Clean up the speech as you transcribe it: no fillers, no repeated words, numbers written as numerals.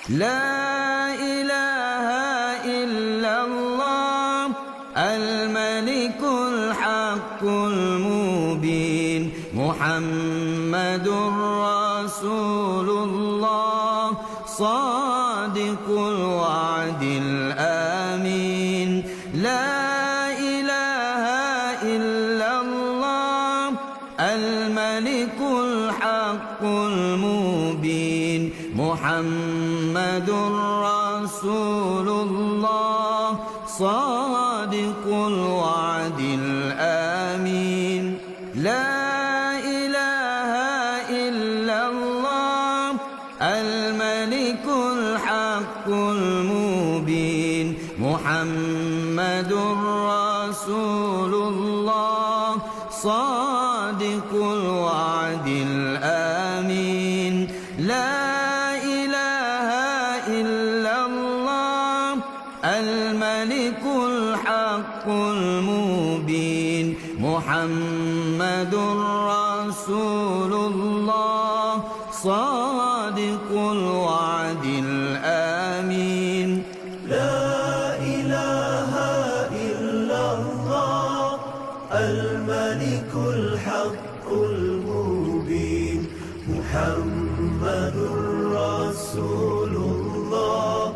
لا إله إلا الله الملك الحق المبين محمد رسول الله صادق الوعد الآمين لا إله إلا الله الملك الحق المبين محمد رسول الله صادق الوعد الآمين لا إله إلا الله الملك الحق المبين محمد رسول الله صادق الوعد الآمين لا إله إلا الله الملك الحق المبين محمد رسول الله صادق الوعد الآمين لا إله إلا الله الملك الحق المبين محمد رسول الله